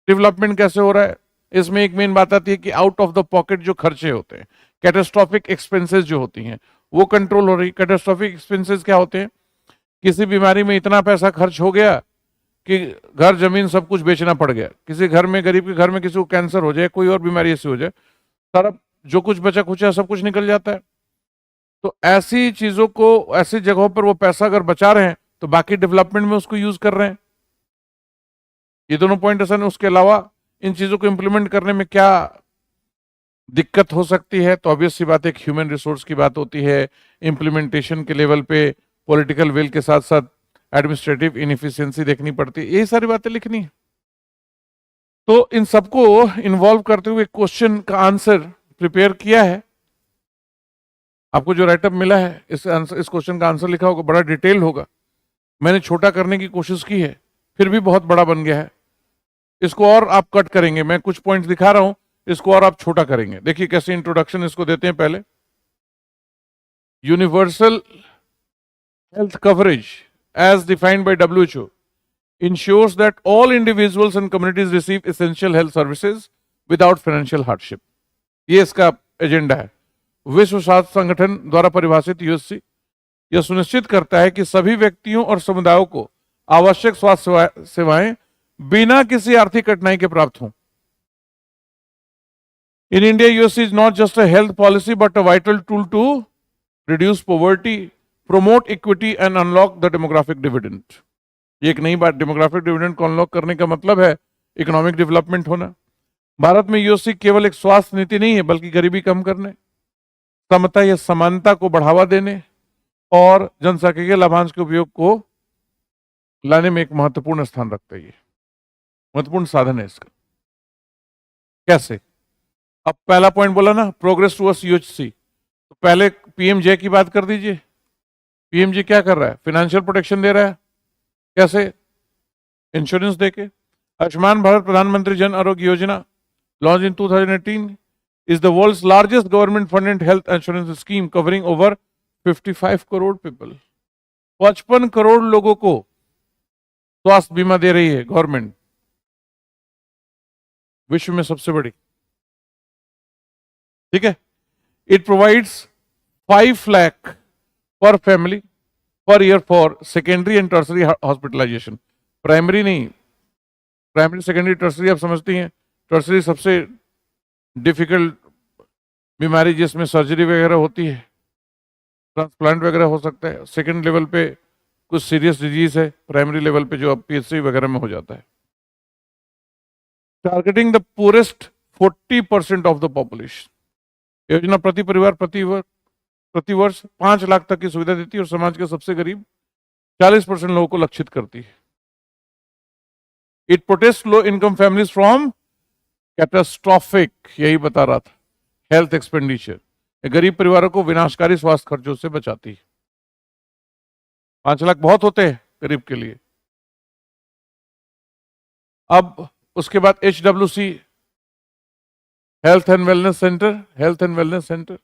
डेवलपमेंट कैसे हो रहा है। इसमें एक मेन बात आती है कि आउट ऑफ द पॉकेट जो खर्चे होते हैं, कैटास्ट्रॉफिक एक्सपेंसेस जो होती हैं, वो कंट्रोल हो रही। कैटास्ट्रॉफिक एक्सपेंसेस क्या होते हैं, किसी बीमारी में इतना पैसा खर्च हो गया कि घर जमीन सब कुछ बेचना पड़ गया, किसी घर में, गरीब के घर में किसी को कैंसर हो जाए, कोई और बीमारी ऐसी हो जाए, सारा जो कुछ बचा खुचा सब कुछ निकल जाता है। तो ऐसी चीजों को, ऐसी जगहों पर वो पैसा अगर बचा रहे हैं तो बाकी डेवलपमेंट में उसको यूज कर रहे हैं। ये दोनों पॉइंट ऐसा नहीं। उसके अलावा इन चीजों को इंप्लीमेंट करने में क्या दिक्कत हो सकती है, तो ऑब्वियस सी बात है, एक ह्यूमन रिसोर्स की बात होती है, इम्प्लीमेंटेशन के लेवल पे पॉलिटिकल विल के साथ साथ एडमिनिस्ट्रेटिव इनएफिशिएंसी देखनी पड़ती है, यही सारी बातें लिखनी है। तो इन सबको इन्वॉल्व करते हुए क्वेश्चन का आंसर प्रिपेयर किया है। आपको जो राइटअप मिला है, इस क्वेश्चन का आंसर लिखा होगा, बड़ा डिटेल होगा। मैंने छोटा करने की कोशिश की है, फिर भी बहुत बड़ा बन गया है। इसको और आप कट करेंगे, मैं कुछ पॉइंट्स दिखा रहा हूं, इसको और आप छोटा करेंगे। देखिए कैसे इंट्रोडक्शन इसको देते हैं। पहले universal health coverage as defined by WHO ensures that all individuals and communities receive essential health services without financial hardship। ये इसका एजेंडा है। विश्व स्वास्थ्य संगठन द्वारा परिभाषित यूएससी यह सुनिश्चित करता है कि सभी व्यक्तियों और समुदायों को आवश्यक स्वास्थ्य सेवाएं बिना किसी आर्थिक कठिनाई के प्राप्त हों। In India, USC is not just a health policy but a vital tool to reduce poverty, promote equity and unlock the demographic dividend। ये एक नई बात, डेमोग्राफिक डिविडेंड को अनलॉक करने का मतलब है इकोनॉमिक डेवलपमेंट होना। भारत में यूएससी केवल एक स्वास्थ्य नीति नहीं है, बल्कि गरीबी कम करने, समता या समानता को बढ़ावा देने और जनसंख्या के लाभांश के उपयोग को लाने में एक महत्वपूर्ण स्थान रखता है। ये महत्वपूर्ण साधन है इसका। कैसे? अब पहला पॉइंट बोला ना, प्रोग्रेस टुवर्ड्स यूएचसी, तो पहले पीएमजे की बात कर दीजिए। पीएमजे क्या कर रहा है? फाइनेंशियल प्रोटेक्शन दे रहा है। कैसे? इंश्योरेंस देके। आयुष्मान भारत प्रधानमंत्री Jan Arogya Yojana launch in 2018 is the world's largest government funded health insurance scheme covering over 55 crore people. 55 crore लोगों को स्वास्थ्य बीमा दे रही है गवर्नमेंट, विश्व में सबसे बड़ी, ठीक है। इट प्रोवाइड्स 5 लाख पर फैमिली पर year for secondary and tertiary hospitalization. Primary नहीं, प्राइमरी सेकेंडरी टर्सरी आप समझती हैं। टर्सरी सबसे डिफिकल्ट बीमारी जिसमें सर्जरी वगैरह होती है, ट्रांसप्लांट वगैरह हो सकता है। सेकंड लेवल पे कुछ सीरियस डिजीज है, प्राइमरी लेवल पे जो अब PHC वगैरह में हो जाता है। Targeting the poorest 40% of the population. योजना प्रति परिवार प्रति वर्ष 5 लाख तक की सुविधा देती है और समाज के सबसे गरीब 40% लोगों को लक्षित करती है। It protects low income families from catastrophic, यही बता रहा था, हेल्थ एक्सपेंडिचर। गरीब परिवारों को विनाशकारी स्वास्थ्य खर्चों से बचाती है। 5 लाख बहुत होते हैं गरीब के लिए। अब उसके बाद HWC, health and wellness centre,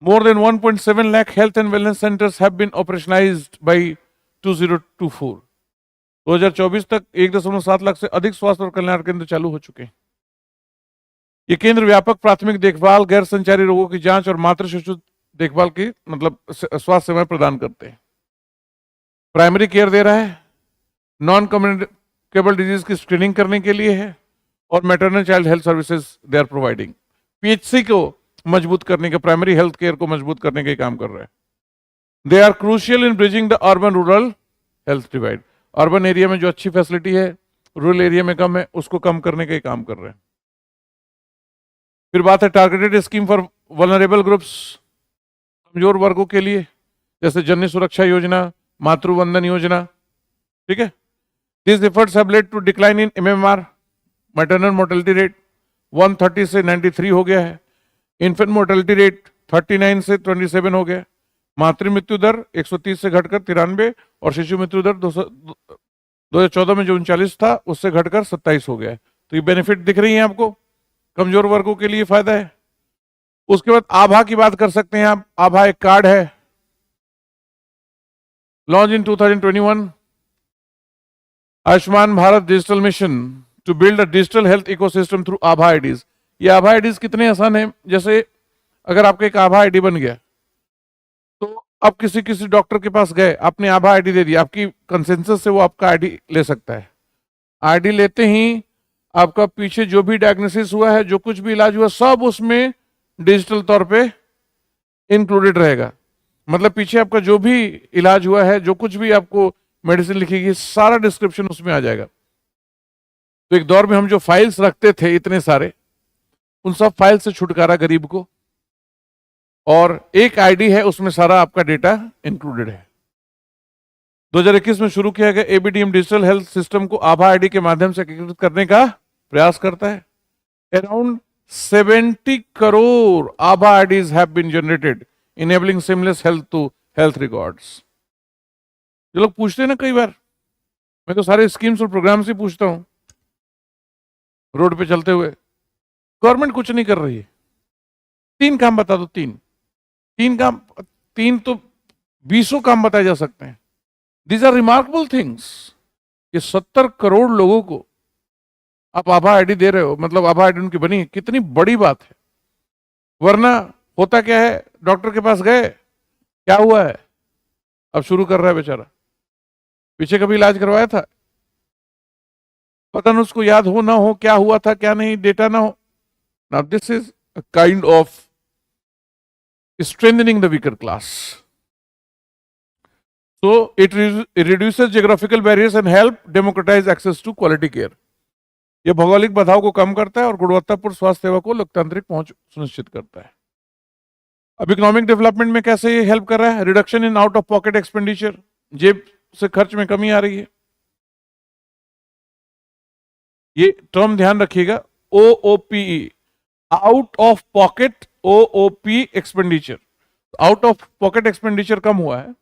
more than 1.7 lakh health and wellness centers have been operationalized by 2024. 2024 तक 1.7 लाख से अधिक स्वास्थ्य और कल्याण केंद्र चालू हो चुके हैं। ये केंद्र व्यापक प्राथमिक देखभाल, गैर संचारी रोगों की जांच और मातृ शिशु देखभाल की मतलब स्वास्थ्य सेवाएं प्रदान करते हैं। प्राइमरी केयर दे रहा है, नॉन कम्युनिकेबल डिजीज की स्क्रीनिंग करने के लिए है, और maternal child health services they are providing. PHC को मजबूत करने के, प्राइमरी हेल्थ केयर को मजबूत करने के काम कर रहे हैं। They are crucial in bridging the urban rural health divide. Urban area में जो अच्छी फैसिलिटी है, रूरल एरिया में कम है, उसको कम करने का काम कर रहे हैं। फिर बात है targeted scheme for vulnerable groups, कमजोर वर्गों के लिए, जैसे जननी सुरक्षा योजना, मातृवंदन योजना। ठीक है, this efforts have led to decline in MMR, maternal mortality rate 130 से 93 हो गया है। इन्फेंट मोर्टेलिटी रेट 39 से 27 हो गया। मातृ मृत्यु दर 130 से घटकर 93, और शिशु मृत्यु दर 2014 में जो 39 था उससे घटकर 27 हो गया है। तो ये बेनिफिट दिख रही है आपको, कमजोर वर्गों के लिए फायदा है। उसके बाद आभा की बात कर सकते हैं आप। आभा एक कार्ड है, launch in 2021, Ayushman Bharat digital mission to build a digital health ecosystem through Abha IDs. ये आभा आईडीज कितने आसान है, जैसे अगर आपका एक आभा आईडी बन गया, तो आप किसी डॉक्टर के पास गए, आपने आभा आईडी दे दी, आपकी कंसेंसस से वो आपका आईडी ले सकता है। आईडी लेते ही आपका पीछे जो भी डायग्नोसिस हुआ है, जो कुछ भी इलाज हुआ, सब उसमें डिजिटल तौर पे इंक्लूडेड रहेगा। मतलब पीछे आपका जो भी इलाज हुआ है, जो कुछ भी आपको मेडिसिन लिखेगी, सारा डिस्क्रिप्शन उसमें आ जाएगा। तो एक दौर में हम जो फाइल्स रखते थे इतने सारे, उन सब फाइल से छुटकारा गरीब को, और एक आईडी है उसमें सारा आपका डेटा इंक्लूडेड है। 2021 में शुरू किया गया ABDM डिजिटल हेल्थ सिस्टम को आभा आईडी के माध्यम से एकीकृत करने का प्रयास करता है। Around 70 crore Abha IDs have been generated enabling seamless health to health records. जो लोग पूछते हैं ना कई बार, मैं तो सारे स्कीम्स और प्रोग्राम्स ही पूछता हूं रोड पे चलते हुए, गवर्नमेंट कुछ नहीं कर रही है। 3 काम बता दो, 3 काम, 3 तो 20 काम बताए जा सकते हैं। These are remarkable things. ये 70 करोड़ लोगों को आप आभा आईडी दे रहे हो, मतलब आभा आईडी उनकी बनी है, कितनी बड़ी बात है। वरना होता क्या है, डॉक्टर के पास गए, क्या हुआ है, अब शुरू कर रहा है बेचारा, पीछे कभी इलाज करवाया था, पता नहीं उसको याद हो ना हो क्या हुआ था क्या नहीं, डेटा ना हो। Now this is a kind of strengthening the weaker class. So it reduces geographical barriers and help democratize access to quality care. यह भौगोलिक बाधाओं को कम करता है और गुणवत्तापूर्ण स्वास्थ्य सेवा को लोकतांत्रिक पहुंच सुनिश्चित करता है। अब इकोनॉमिक डेवलपमेंट में कैसे ये हेल्प कर रहा है? Reduction in out of pocket expenditure, जेब से खर्च में कमी आ रही है। ये टर्म ध्यान रखिएगा, OOPE, out of pocket OOP expenditure. Out of pocket expenditure कम हुआ है।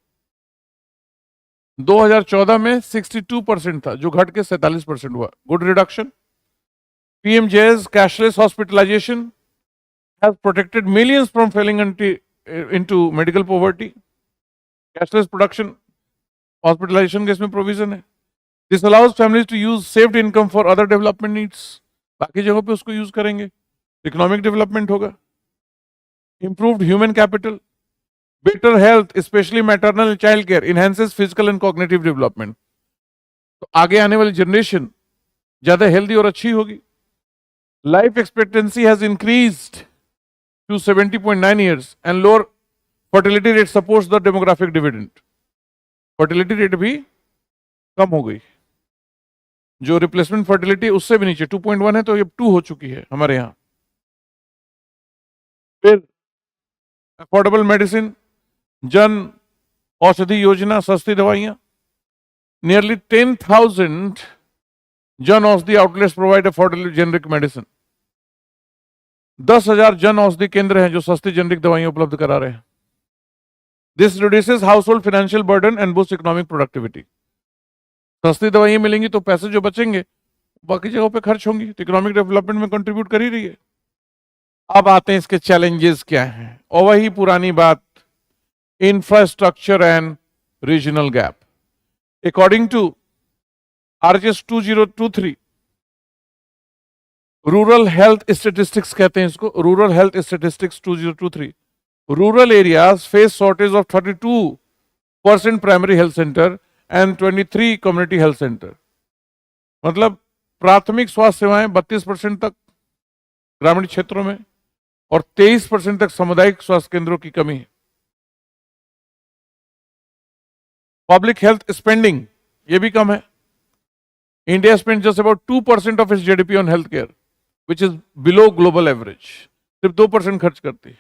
2014 में 62% था, जो घट के 47% हुआ। Good reduction. PMJ's cashless hospitalization has protected millions from falling into medical poverty. Cashless production, hospitalization के इसमें प्रोविजन है। This allows families to use saved income for other development needs. बाकी जगहों पे उसको यूज करेंगे, इकोनॉमिक डेवलपमेंट होगा। Improved human capital, better health, especially maternal and child care, enhances physical and cognitive development. तो आगे आने वाली जनरेशन ज्यादा हेल्दी और अच्छी होगी। Life expectancy has increased to 70.9 years and lower fertility rate supports the demographic dividend. Fertility rate भी कम हो गई, जो रिप्लेसमेंट फर्टिलिटी उससे भी नीचे 2.1 है, तो ये 2 हो चुकी है हमारे यहाँ। फिर अफोर्डेबल मेडिसिन, जन औषधि योजना, सस्ती दवाइयां। Nearly 10,000 Jan Aushadhi outlets provide affordable generic medicine. 10,000 Jan Aushadhi केंद्र हैं जो सस्ती जेनरिक दवाइयां उपलब्ध करा रहे हैं। This reduces house hold financial burden and boost economic productivity. सस्ती दवाइयां मिलेंगी तो पैसे जो बचेंगे बाकी जगहों पे खर्च होंगी, तो इकोनॉमिक डेवलपमेंट में कंट्रीब्यूट कर ही रही है। अब आते हैं इसके चैलेंजेस क्या हैं, और वही पुरानी बात, infrastructure and regional gap. According to RHS 2023, rural health statistics कहते हैं इसको, rural health statistics 2023, rural areas face shortage of 32% primary health center and 23 community health center. मतलब प्राथमिक स्वास्थ्य सेवाएं 32% तक ग्रामीण क्षेत्रों में और 23% तक सामुदायिक स्वास्थ्य केंद्रों की कमी है। पब्लिक हेल्थ स्पेंडिंग ये भी कम है। India spend just about 2% of its GDP on health care, which is below global average. सिर्फ 2% खर्च करती है।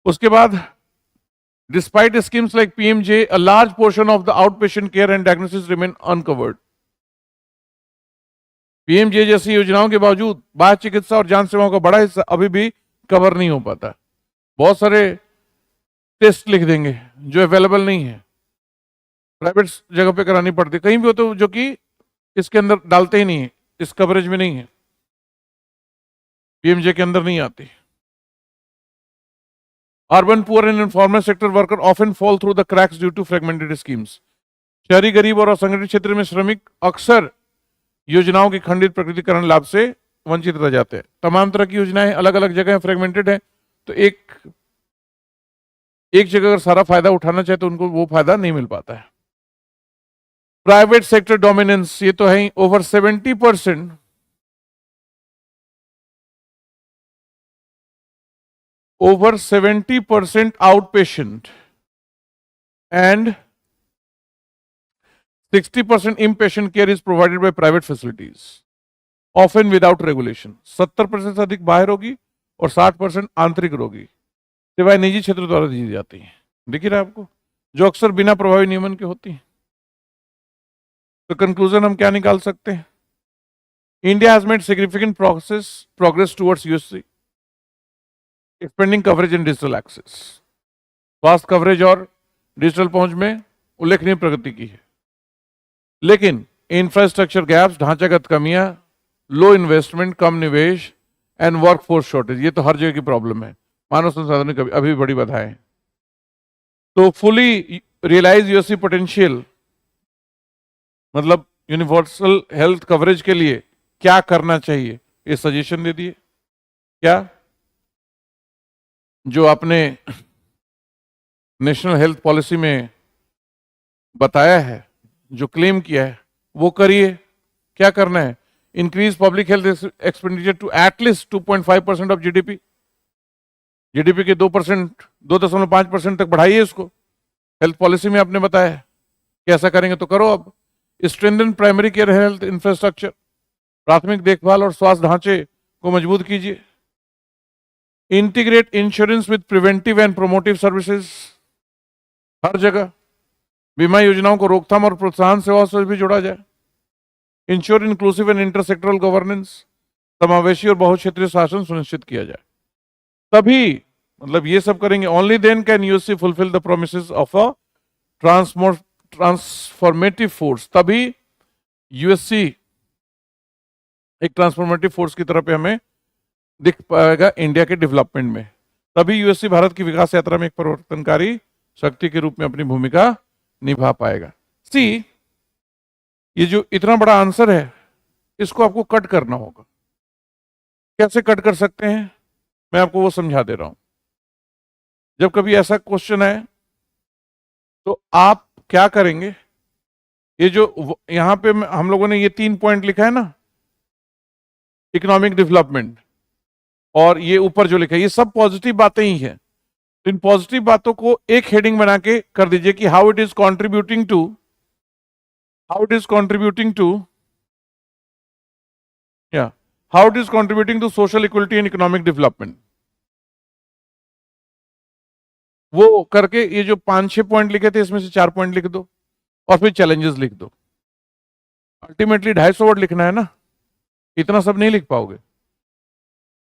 उसके बाद despite schemes like PMJ, a large portion of the outpatient care and diagnosis remain uncovered. PMJ जैसी योजनाओं के बावजूद बाह्य चिकित्सा और जांच सेवाओं का बड़ा हिस्सा अभी भी कवर नहीं हो पाता। बहुत सारे टेस्ट लिख देंगे जो अवेलेबल नहीं है, प्राइवेट जगह पे करानी पड़ती, कहीं भी हो तो जो कि इसके अंदर डालते ही नहीं है, इस कवरेज में नहीं है, PMJ के अंदर नहीं आती। Urban poor and informal sector worker often fall through the cracks due to fragmented schemes. शहरी गरीब और असंगठित क्षेत्र में श्रमिक अक्सर योजनाओं की खंडित प्रकृतिकरण लाभ से वंचित रह जाते हैं। तमाम तरह की योजनाएं अलग अलग जगह फ्रेगमेंटेड है, तो एक जगह अगर सारा फायदा उठाना चाहे तो उनको वो फायदा नहीं मिल पाता है। प्राइवेट सेक्टर डोमिनेंस, ये तो है ही, over 70% outpatient and 60% inpatient care is provided by private facilities, often without regulation. 70% से अधिक बाहर होगी और 60% आंतरिक रोगी सेवाएं निजी क्षेत्र द्वारा दी जाती हैं। दिख रहा है आपको, जो अक्सर बिना प्रभावी नियमन के होती हैं। तो कंक्लूजन हम क्या निकाल सकते हैं? India has made significant progress towards USC, expanding coverage and digital access. स्वास्थ्य कवरेज और डिजिटल पहुंच में उल्लेखनीय प्रगति की है, लेकिन इंफ्रास्ट्रक्चर गैप्स, ढांचागत कमियां, लो इन्वेस्टमेंट, कम निवेश एंड वर्कफोर्स शॉर्टेज, ये तो हर जगह की प्रॉब्लम है। मानव संसाधन की अभी बड़ी बाधा है। तो फुली रियलाइज USC पोटेंशियल, मतलब यूनिवर्सल हेल्थ कवरेज के लिए क्या करना चाहिए, ये सजेशन दे दिए। क्या जो आपने नेशनल हेल्थ पॉलिसी में बताया है, जो क्लेम किया है, वो करिए। क्या करना है? Increase public health expenditure to at least 2.5% of GDP. GDP के 2%, 2.5% तक बढ़ाइए इसको। हेल्थ पॉलिसी में आपने बताया है कि ऐसा करेंगे, तो करो। अब strengthen primary care health infrastructure, प्राथमिक देखभाल और स्वास्थ्य ढांचे को मजबूत कीजिए। Integrate insurance with preventive and promotive services, हर जगह बीमा योजनाओं को रोकथाम और प्रोत्साहन सेवाओं से भी जोड़ा जाए। इंश्योर इंक्लूसिव एंड इंटरसेक्टरल गवर्नेंस, समावेशी और बहुक्षेत्रीय शासन सुनिश्चित किया जाए। तभी, मतलब ये सब करेंगे, only then can USC fulfil the promises of a transformative force. तभी USC एक ट्रांसफॉर्मेटिव फोर्स की तरफ हमें दिख पाएगा इंडिया के डेवलपमेंट में। तभी USC भारत की विकास यात्रा में एक परिवर्तनकारी शक्ति के रूप में अपनी भूमिका निभा पाएगा। सी, ये जो इतना बड़ा आंसर है, इसको आपको कट करना होगा। कैसे कट कर सकते हैं, मैं आपको वो समझा दे रहा हूं। जब कभी ऐसा क्वेश्चन है तो आप क्या करेंगे, ये जो यहां पे हम लोगों ने ये 3 पॉइंट लिखा है ना, इकोनॉमिक डेवलपमेंट, और ये ऊपर जो लिखा है, ये सब पॉजिटिव बातें ही हैं। तो इन पॉजिटिव बातों को एक हेडिंग बना के कर दीजिए कि how it is contributing to social equality and economic development. वो करके ये जो 5-6 पॉइंट लिखे थे, इसमें से 4 पॉइंट लिख दो और फिर चैलेंजेस लिख दो। अल्टीमेटली 250 वर्ड लिखना है ना, इतना सब नहीं लिख पाओगे।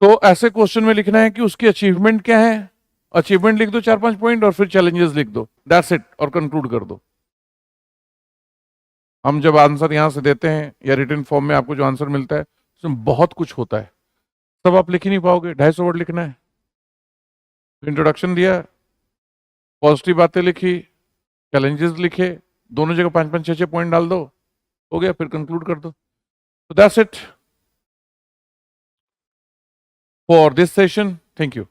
तो ऐसे क्वेश्चन में लिखना है कि उसकी अचीवमेंट क्या है, अचीवमेंट लिख दो 4-5 पॉइंट और फिर चैलेंजेस लिख दो, दैट्स इट, और कंक्लूड कर दो। हम जब आंसर यहां से देते हैं या रिटन फॉर्म में आपको जो आंसर मिलता है उसमें बहुत कुछ होता है, सब आप लिख ही नहीं पाओगे। 250 वर्ड लिखना है। इंट्रोडक्शन दिया, पॉजिटिव बातें लिखी, चैलेंजेस लिखे, दोनों जगह 5-5 6-6 पॉइंट डाल दो, हो गया, फिर कंक्लूड कर दो। So that's it for this session. Thank you.